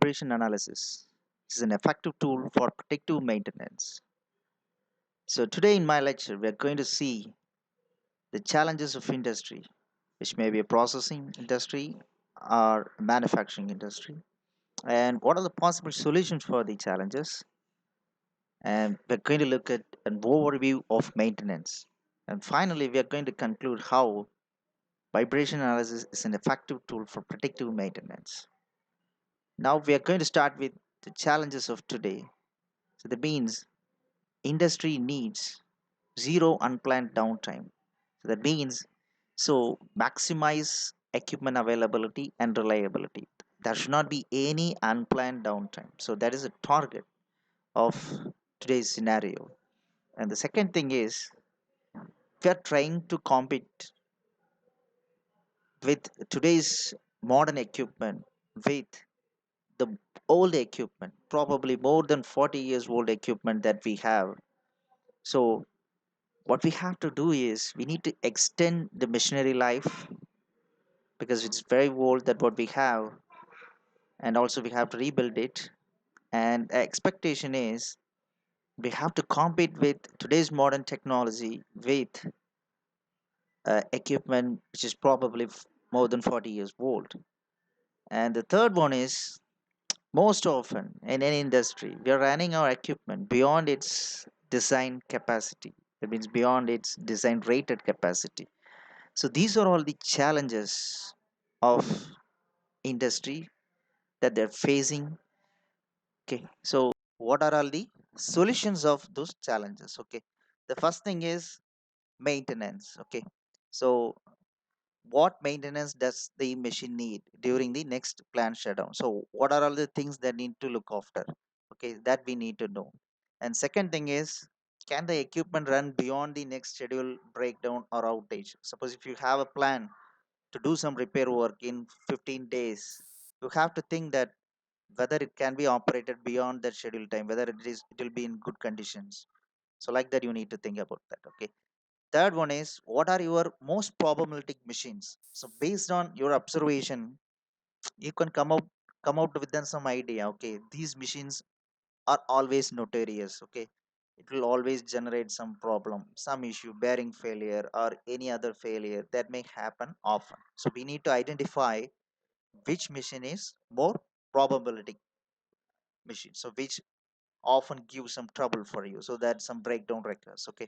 vibration analysis is an effective tool for predictive maintenance. So today in my lecture, we are going to see the challenges of industry, which may be a processing industry or a manufacturing industry, and what are the possible solutions for the challenges. And we're going to look at an overview of maintenance. And finally, we are going to conclude how vibration analysis is an effective tool for predictive maintenance. Now we are going to start with the challenges of today. So that means industry needs zero unplanned downtime. So that means maximize equipment availability and reliability. There should not be any unplanned downtime. So that is a target of today's scenario. And the second thing is we are trying to compete with today's modern equipment with the old equipment, probably more than 40 years old equipment that we have. So what we have to do is we need to extend the machinery life because it's very old that what we have, and also we have to rebuild it. And the expectation is we have to compete with today's modern technology with equipment which is probably more than 40 years old. And the third one is most often in any industry we are running our equipment beyond its design capacity. That means beyond its design rated capacity. So these are all the challenges of industry that they're facing. Okay, so what are all the solutions of those challenges? Okay, the first thing is maintenance. Okay, so what maintenance does the machine need during the next plant shutdown? So what are all the things that need to look after? Okay, that we need to know. And second thing is, can the equipment run beyond the next schedule breakdown or outage? Suppose if you have a plan to do some repair work in 15 days, you have to think that whether it can be operated beyond that schedule time, whether it will be in good conditions. So like that you need to think about that. Okay, third one is, what are your most problematic machines? So based on your observation, you can come out with then some idea. Okay, these machines are always notorious. Okay, it will always generate some problem, some issue, bearing failure or any other failure that may happen often. So we need to identify which machine is more probability machine, so which often gives some trouble for you, so that some breakdown recurs. Okay,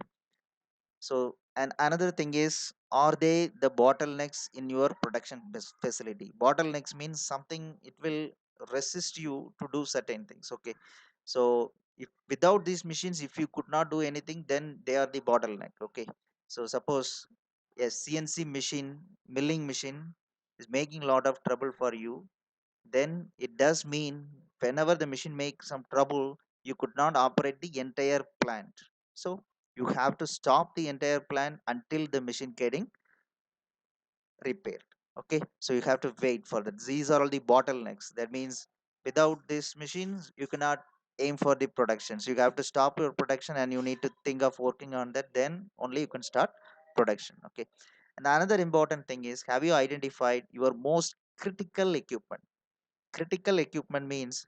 so and another thing is, are they the bottlenecks in your production facility? Bottlenecks means something it will resist you to do certain things. Okay, so if without these machines, if you could not do anything, then they are the bottleneck. Okay, so suppose a CNC machine, milling machine is making a lot of trouble for you, then it does mean whenever the machine makes some trouble, you could not operate the entire plant. So you have to stop the entire plant until the machine getting repaired. Okay, so you have to wait for that. These are all the bottlenecks. That means without these machines you cannot aim for the production, so you have to stop your production and you need to think of working on that, then only you can start production. Okay, and another important thing is, have you identified your most critical equipment? Critical equipment means,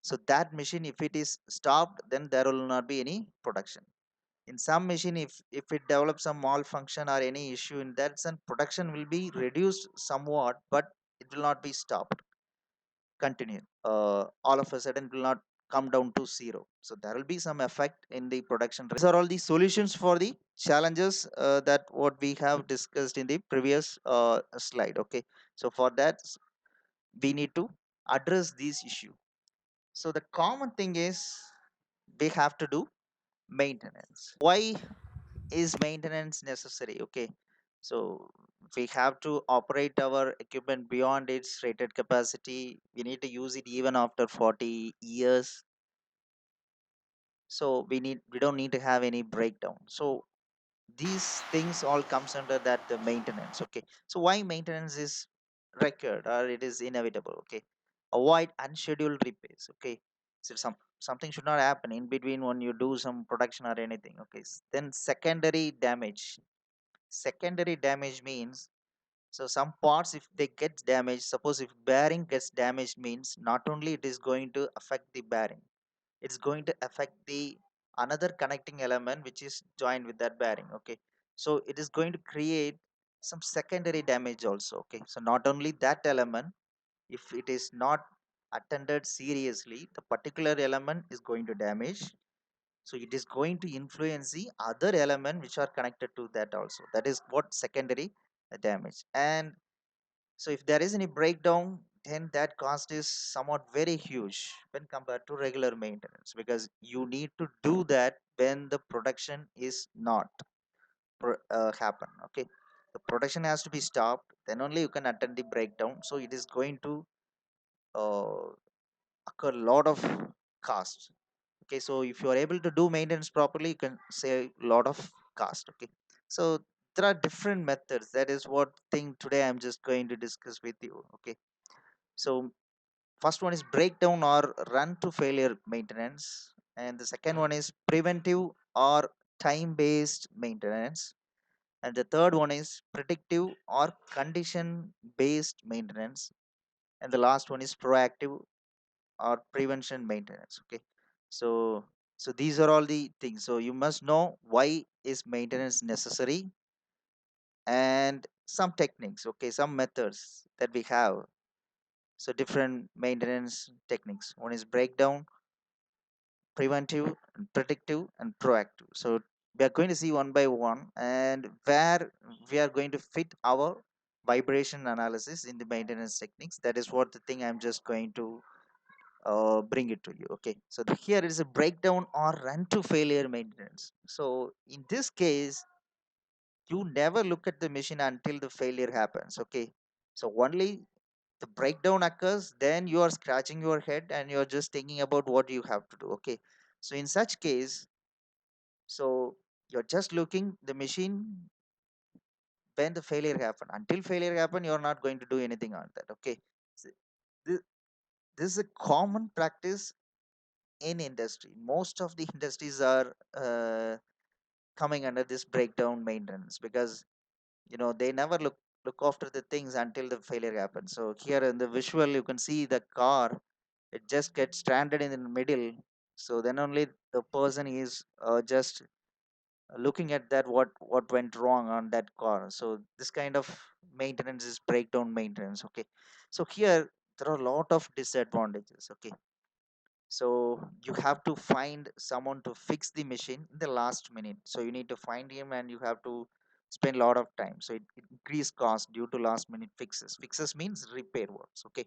so that machine if it is stopped, then there will not be any production. In some machine, if it develops some malfunction or any issue in that, then production will be reduced somewhat, but it will not be stopped, continue all of a sudden it will not come down to zero. So there will be some effect in the production. These are all the solutions for the challenges that what we have discussed in the previous slide. Okay, so for that we need to address these issues. So the common thing is we have to do maintenance. Why is maintenance necessary? Okay, so we have to operate our equipment beyond its rated capacity. We need to use it even after 40 years. So we don't need to have any breakdown. So these things all comes under that the maintenance. Okay, so why maintenance is required or it is inevitable? Okay, avoid unscheduled repairs. Okay, so something should not happen in between when you do some production or anything. Okay, then secondary damage. Secondary damage means So some parts, if they get damaged, suppose if bearing gets damaged, means not only it is going to affect the bearing, it's going to affect the another connecting element which is joined with that bearing. Okay, so it is going to create some secondary damage also. Okay, so not only that element, if it is not attended seriously, the particular element is going to damage, so it is going to influence the other element which are connected to that also. That is what secondary damage. And so if there is any breakdown, then that cost is somewhat very huge when compared to regular maintenance, because you need to do that when the production is not happen. Okay, the production has to be stopped, then only you can attend the breakdown. So it is going to uh, occur a lot of cost. Okay, so if you are able to do maintenance properly, you can save a lot of cost. Okay, so there are different methods. That is what thing today I'm just going to discuss with you. Okay, so first one is breakdown or run to failure maintenance, and the second one is preventive or time based maintenance, and the third one is predictive or condition based maintenance, and the last one is proactive or prevention maintenance. Okay, so these are all the things. So you must know why is maintenance necessary, and some techniques, okay, some methods that we have. So different maintenance techniques. One is breakdown, preventive, predictive, and proactive. So we are going to see one by one, and where we are going to fit our vibration analysis in the maintenance techniques. That is what the thing I'm just going to bring it to you. Okay, so here is a breakdown or run to failure maintenance. So in this case, you never look at the machine until the failure happens. Okay, so only the breakdown occurs, then you are scratching your head and you're just thinking about what you have to do. Okay, so in such case, so you're just looking the machine when the failure happen. Until failure happen, you're not going to do anything on that. Okay, so this, this is a common practice in industry. Most of the industries are coming under this breakdown maintenance, because they never look after the things until the failure happens. So here in the visual you can see the car, it just gets stranded in the middle. So then only the person is just looking at that, what went wrong on that car. So this kind of maintenance is breakdown maintenance. Okay, so here there are a lot of disadvantages. Okay, so you have to find someone to fix the machine in the last minute. So you need to find him and you have to spend a lot of time. So it increase cost due to last minute fixes means repair works. Okay,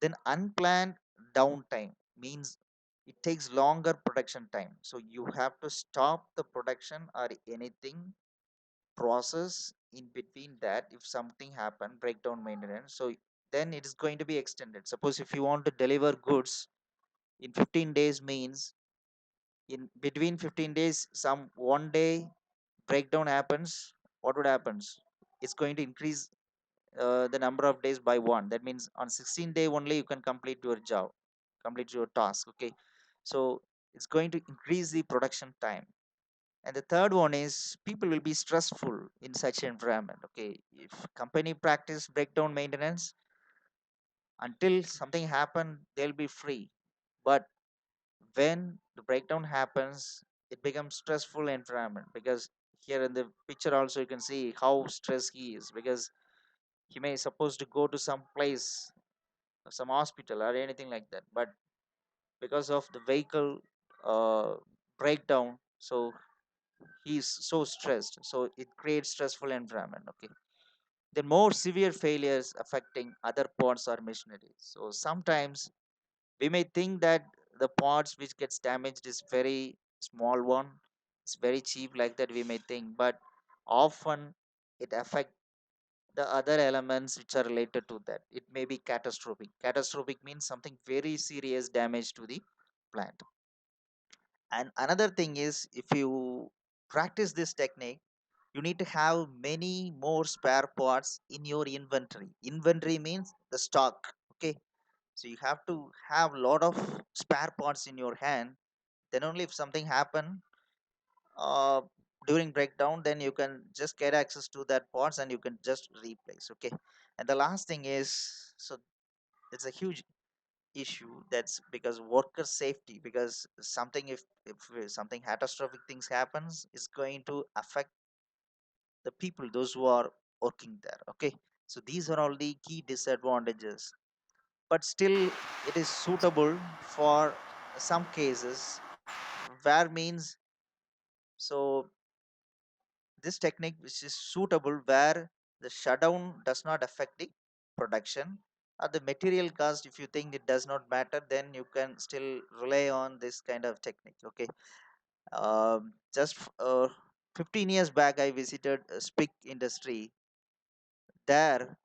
then unplanned downtime means it takes longer production time. So you have to stop the production or anything process in between that. If something happen, breakdown maintenance, so then it is going to be extended. Suppose if you want to deliver goods in 15 days, means in between 15 days some one day breakdown happens, what would happens? It's going to increase the number of days by one. That means on 16th day only you can complete your job, complete your task. Okay, so it's going to increase the production time. And the third one is people will be stressful in such environment. Okay, if company practice breakdown maintenance, until something happen they'll be free, but when the breakdown happens, it becomes stressful environment, because here in the picture also you can see how stressed he is, because he may supposed to go to some place, some hospital or anything like that, but because of the vehicle uh, breakdown, so he's so stressed, so it creates stressful environment. Okay, then more severe failures affecting other parts or machinery. So sometimes we may think that the parts which gets damaged is very small one, it's very cheap, like that we may think, but often it affect the other elements which are related to that. It may be catastrophic means something very serious damage to the plant. And another thing is, if you practice this technique, you need to have many more spare parts in your inventory means the stock. Okay, so you have to have a lot of spare parts in your hand, then only if something happen, uh, during breakdown, then you can just get access to that parts and you can just replace. Okay. And the last thing is, so it's a huge issue, that's because worker safety, because something, if something catastrophic things happens, is going to affect the people, those who are working there. Okay. So these are all the key disadvantages, but still it is suitable for some cases, where means, so this technique which is suitable where the shutdown does not affect the production or the material cost. If you think it does not matter, then you can still rely on this kind of technique. Okay. Just 15 years back, I visited a spic industry. There,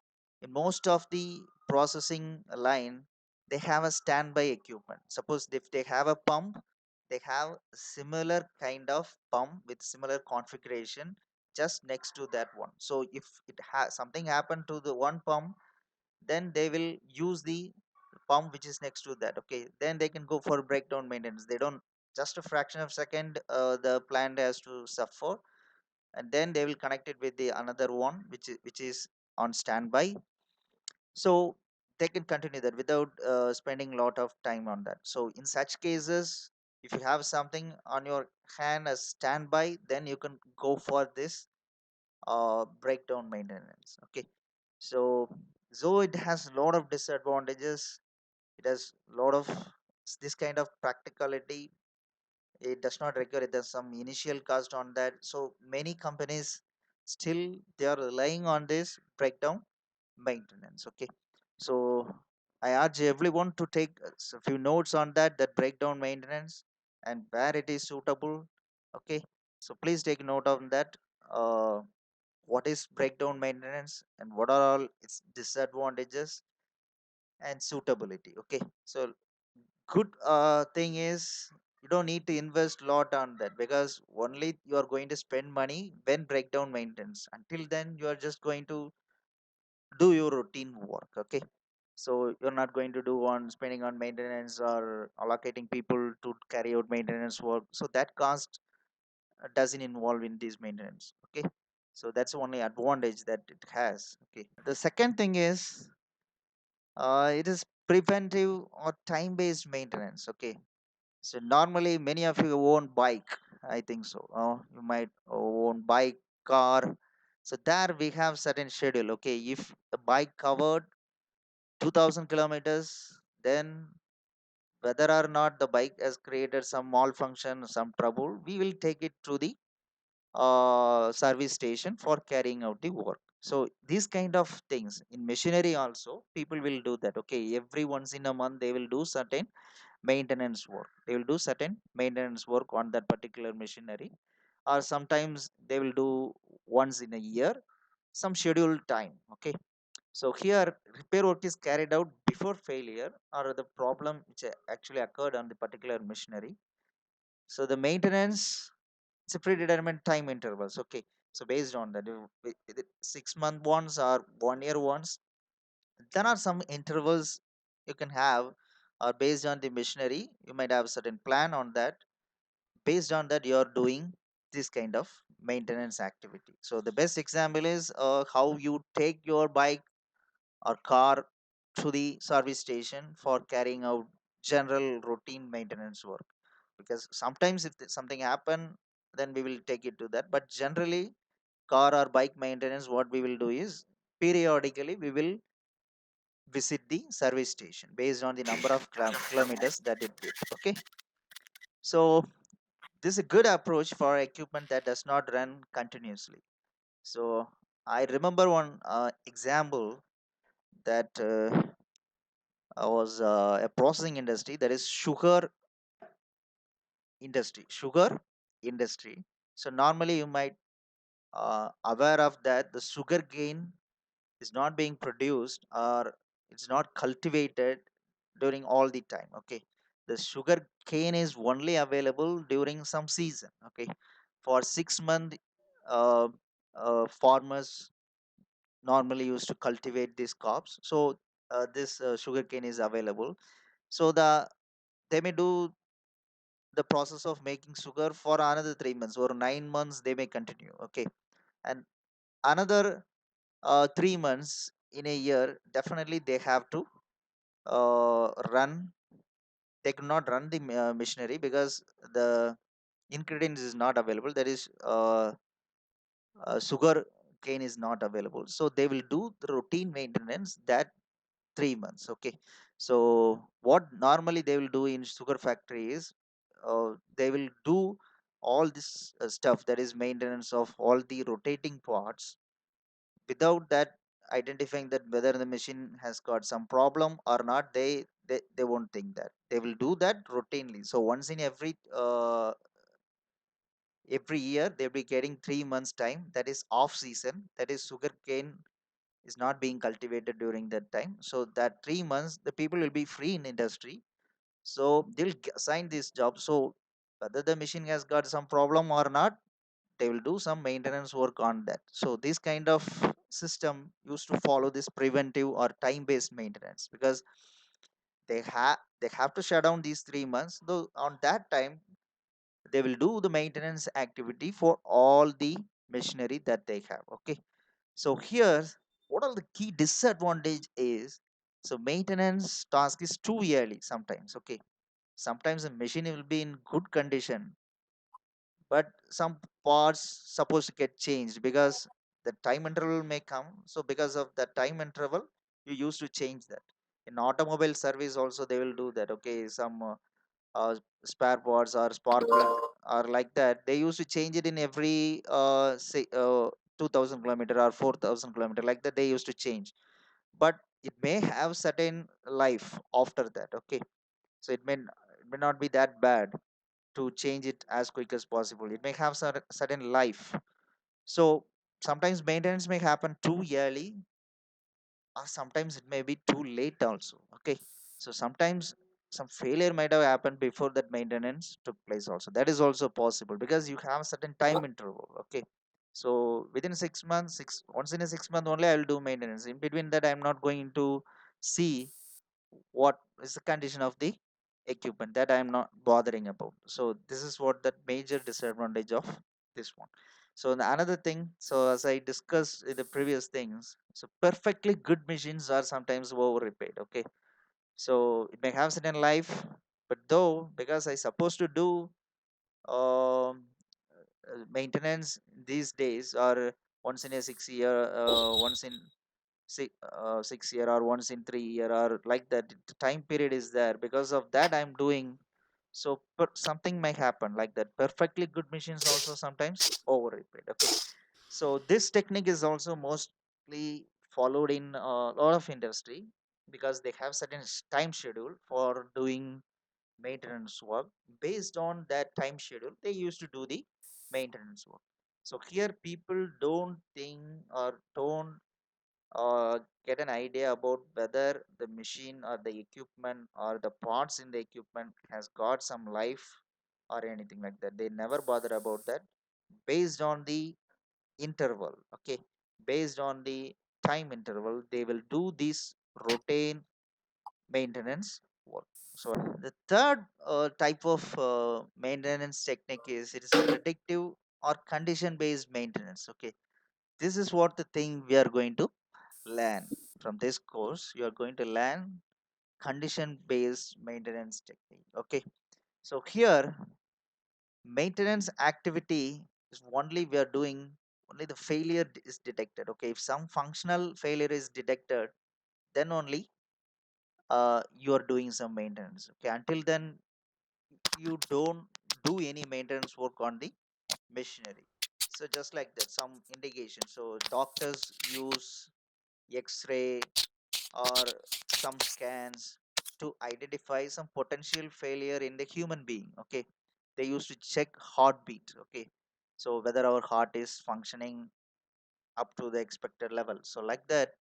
in most of the processing line, they have a standby equipment. Suppose if they have a pump, they have similar kind of pump with similar configuration just next to that one. So if it has something happened to the one pump, then they will use the pump which is next to that. Okay. Then they can go for breakdown maintenance. They don't, just a fraction of second, the plant has to suffer, and then they will connect it with the another one which is on standby. So they can continue that without spending a lot of time on that. So in such cases, if you have something on your hand as standby, then you can go for this breakdown maintenance. Okay. So though it has a lot of disadvantages, it has a lot of this kind of practicality, it does not require, there's some initial cost on that. So many companies still they are relying on this breakdown maintenance. Okay. So I urge everyone to take a few notes on that, that breakdown maintenance and where it is suitable. Okay. So please take note of that. What is breakdown maintenance and what are all its disadvantages and suitability. Okay. So good thing is, you don't need to invest lot on that, because only you are going to spend money when breakdown maintenance. Until then, you are just going to do your routine work. Okay. So you're not going to do on spending on maintenance or allocating people to carry out maintenance work, so that cost doesn't involve in this maintenance. Okay. So that's the only advantage that it has. Okay. The second thing is, it is preventive or time based maintenance. Okay. So normally many of you own bike, I think so. You might own bike, car. So there we have certain schedule. Okay, if the bike covered 2000 kilometers, then whether or not the bike has created some malfunction, some trouble, we will take it to the service station for carrying out the work. So these kind of things in machinery also people will do that. Okay, every once in a month they will do certain maintenance work. They will do certain maintenance work on that particular machinery, or sometimes they will do once in a year, some scheduled time. Okay. So here repair work is carried out before failure or the problem which actually occurred on the particular machinery. So the maintenance, it's a predetermined time intervals. Okay. So based on that, if it 6 month ones or 1 year ones, there are some intervals you can have, or based on the machinery you might have a certain plan on that. Based on that, you are doing this kind of maintenance activity. So the best example is how you take your bike or car to the service station for carrying out general routine maintenance work. Because sometimes if something happen, then we will take it to that, but generally car or bike maintenance, what we will do is periodically we will visit the service station based on the number of kilometers that it did. Okay. So this is a good approach for equipment that does not run continuously. So I remember one example that was a processing industry, that is sugar industry. So normally you might aware of that the sugar cane is not being produced or it's not cultivated during all the time. Okay. The sugar cane is only available during some season. Okay. For 6 month, uh, farmers normally used to cultivate these crops. So this sugar cane is available. So they may do the process of making sugar for another 3 months or 9 months they may continue. Okay. And another 3 months in a year, definitely they have to run. They could not run the machinery because the ingredients is not available. That is sugar cane is not available, so they will do the routine maintenance that 3 months. Okay. So what normally they will do in sugar factory is they will do all this stuff, that is maintenance of all the rotating parts, without that identifying that whether the machine has got some problem or not. They won't think that. They will do that routinely. So once in every year they'll be getting 3 months time, that is off season, that is sugar cane is not being cultivated during that time. So that 3 months the people will be free in industry, so they'll assign this job. So whether the machine has got some problem or not, they will do some maintenance work on that. So this kind of system used to follow this preventive or time based maintenance, because they have to shut down these 3 months, though on that time they will do the maintenance activity for all the machinery that they have. Okay. So here, what are the key disadvantage is, so maintenance task is too early sometimes. Okay. Sometimes the machine will be in good condition, but some parts supposed to get changed because the time interval may come. So because of the time interval, you used to change that. In automobile service also they will do that. Okay. Some spare parts or spark plug or like that, they used to change it in every say 2000 kilometer or 4000 kilometer, like that they used to change. But it may have certain life after that. Okay. So it may not be that bad to change it as quick as possible. It may have certain life. So sometimes maintenance may happen too early, or sometimes it may be too late also. Okay. So sometimes some failure might have happened before that maintenance took place also. That is also possible because you have certain time interval. Okay. So within 6 months, once in a 6 month only I will do maintenance. In between that I'm not going to see what is the condition of the equipment, that I'm not bothering about. So this is what that major disadvantage of this one. So the another thing, so as I discussed in the previous things, so perfectly good machines are sometimes over repaired. Okay. So it may have certain life, but though because I supposed to do um, maintenance these days, or once in a 6 year, once in 6 year, or once in 3 year, or like that, the time period is there. Because of that I'm doing. So but something may happen like that. Perfectly good machines also sometimes over repaid. Okay. So this technique is also mostly followed in a lot of industry, because they have certain time schedule for doing maintenance work. Based on that time schedule they used to do the maintenance work. So here people don't think or don't get an idea about whether the machine or the equipment or the parts in the equipment has got some life or anything like that. They never bother about that. Based on the interval. Okay. Based on the time interval they will do this routine maintenance work. So the third type of maintenance technique is, it is predictive or condition based maintenance. Okay. This is what the thing we are going to learn from this course. You are going to learn condition based maintenance technique. Okay. So here maintenance activity is only we are doing, only the failure is detected. Okay. If some functional failure is detected, then only you are doing some maintenance. Okay. Until then you don't do any maintenance work on the machinery. So just like that, some indication. So doctors use x-ray or some scans to identify some potential failure in the human being. Okay. They used to check heartbeat. Okay. So whether our heart is functioning up to the expected level. So like that,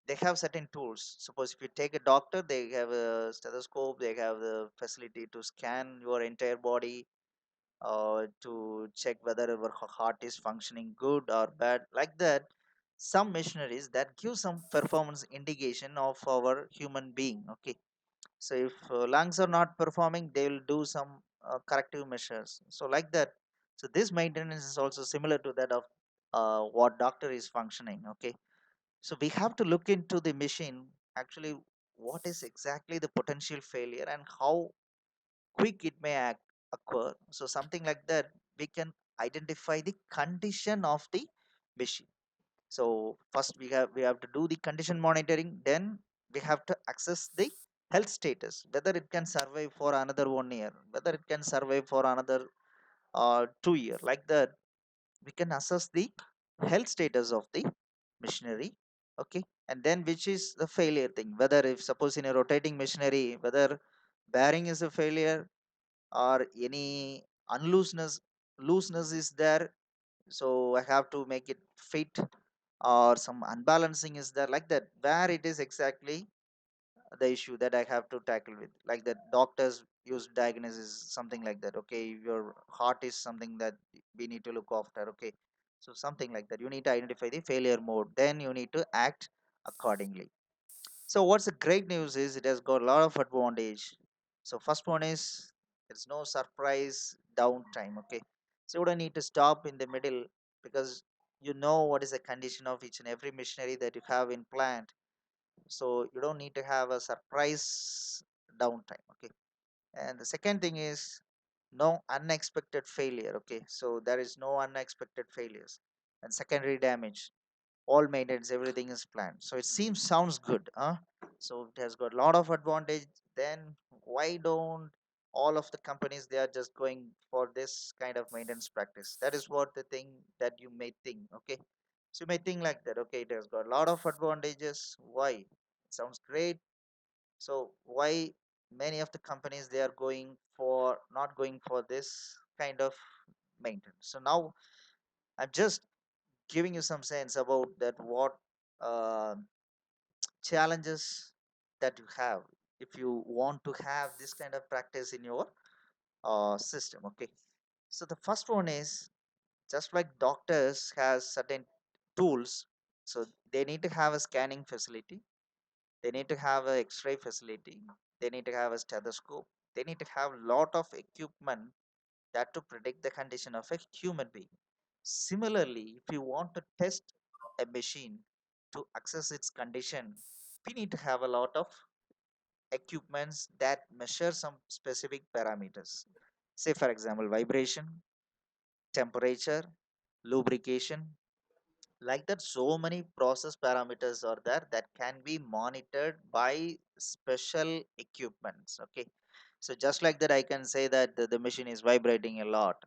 they have certain tools. Suppose if you take a doctor, they have a stethoscope, they have the facility to scan your entire body, to check whether our heart is functioning good or bad, like that. Some machineries that give some performance indication of our human being. Okay. So if lungs are not performing, they will do some corrective measures. So like that, so this maintenance is also similar to that of what doctor is functioning. Okay, so we have to look into the machine actually what is exactly the potential failure and how quick it may occur. So something like that, we can identify the condition of the machine. So first we have to do the condition monitoring, then we have to access the health status, whether it can survive for another 1 year, whether it can survive for another 2 year. Like that, we can assess the health status of the machinery. Okay, and then which is the failure thing, whether if suppose in a rotating machinery, whether bearing is a failure or any looseness is there, so I have to make it fit, or some unbalancing is there, like that, where it is exactly the issue that I have to tackle with. Like that, doctors use diagnosis something like that. Okay, your heart is something that we need to look after. Okay, so something like that, you need to identify the failure mode, then you need to act accordingly. So what's the great news is it has got a lot of advantage. So first one is there's no surprise downtime. Okay, so you don't need to stop in the middle, because you know what is the condition of each and every machinery that you have in plant. So you don't need to have a surprise downtime. Okay, and the second thing is no unexpected failure. Okay, so there is no unexpected failures and secondary damage. All maintenance, everything is planned, so it seems sounds good, huh? So it has got a lot of advantage. Then why don't all of the companies, they are just going for this kind of maintenance practice? That is what the thing that you may think. Okay, so you may think like that. Okay, it has got a lot of advantages, why it sounds great. So why many of the companies, they are going for not going for this kind of maintenance? So now I'm just giving you some sense about that what uh, challenges that you have if you want to have this kind of practice in your system. Okay, so the first one is, just like doctors has certain tools, so they need to have a scanning facility, they need to have a x-ray facility, they need to have a stethoscope, they need to have lot of equipment that to predict the condition of a human being. Similarly, if you want to test a machine to access its condition, we need to have a lot of equipments that measure some specific parameters. Say, for example, vibration, temperature, lubrication, like that. So many process parameters are there that can be monitored by special equipments. Okay, so just like that, I can say that the machine is vibrating a lot.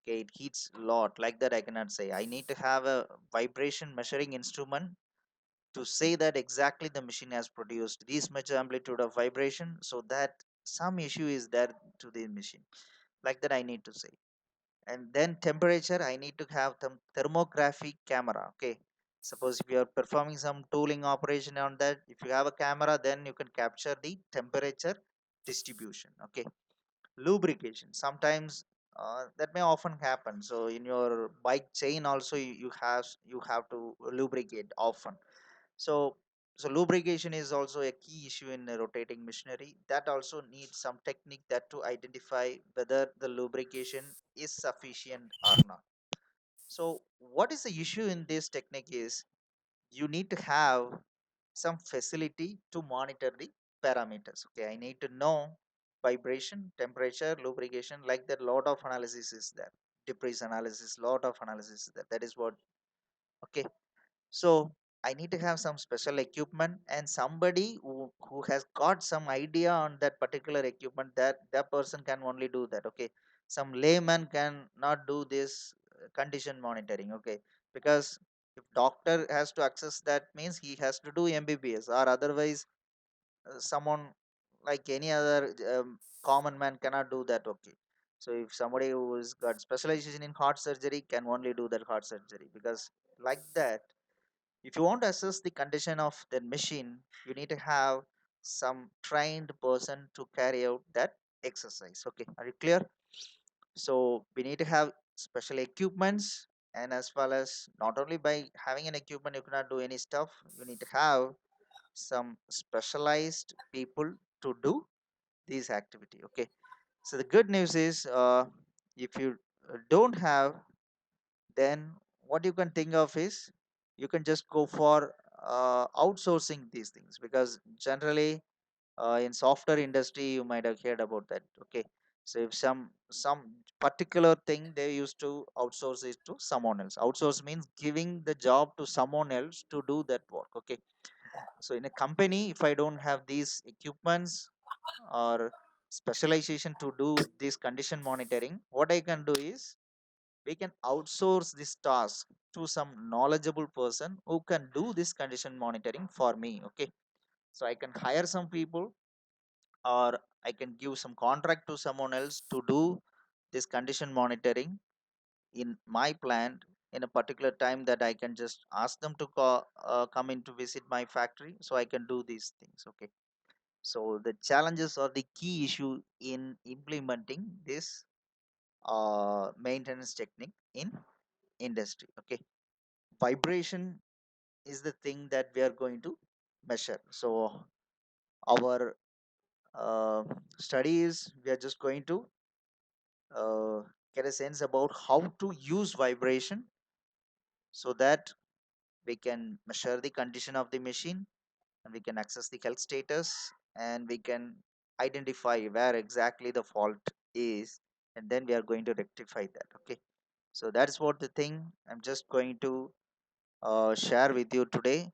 Okay, it heats a lot, like that I cannot say. I need to have a vibration measuring instrument to say that exactly the machine has produced this much amplitude of vibration, so that some issue is there to the machine, like that I need to say. And then temperature, I need to have thermography camera. Okay, suppose if you are performing some tooling operation on that, if you have a camera, then you can capture the temperature distribution. Okay, lubrication, sometimes that may often happen. So in your bike chain also, you have to lubricate often. So so lubrication is also a key issue in a rotating machinery, that also needs some technique that to identify whether the lubrication is sufficient or not. So what is the issue in this technique is you need to have some facility to monitor the parameters. Okay, I need to know vibration, temperature, lubrication, like that. Lot of analysis is there, debris analysis, lot of analysis is there. That is what. Okay, so I need to have some special equipment and somebody who has got some idea on that particular equipment, that that person can only do that. Okay, some layman can not do this condition monitoring. Okay, because if doctor has to access, that means he has to do mbbs, or otherwise someone like any other common man cannot do that. Okay, so if somebody who has got specialization in heart surgery can only do that heart surgery, because like that, if you want to assess the condition of the machine, you need to have some trained person to carry out that exercise. Okay, are you clear? So we need to have special equipments, and as well as not only by having an equipment you cannot do any stuff, you need to have some specialized people to do this activity. Okay, So the good news is, if you don't have, then what you can think of is you can just go for outsourcing these things, because generally in software industry you might have heard about that. Okay, so if some particular thing they used to outsource it to someone else. Outsource means giving the job to someone else to do that work. Okay, so in a company, if I don't have these equipments or specialization to do this condition monitoring, what I can do is we can outsource this task to some knowledgeable person who can do this condition monitoring for me. Okay, so I can hire some people, or I can give some contract to someone else to do this condition monitoring in my plant in a particular time, that I can just ask them to come in to visit my factory, so I can do these things. Okay, so the challenges or the key issue in implementing this maintenance technique in industry. Okay, vibration is the thing that we are going to measure. So our study is, we are just going to uh, get a sense about how to use vibration, so that we can measure the condition of the machine, and we can access the health status, and we can identify where exactly the fault is, and then we are going to rectify that. Okay, so that's what the thing I'm just going to share with you today.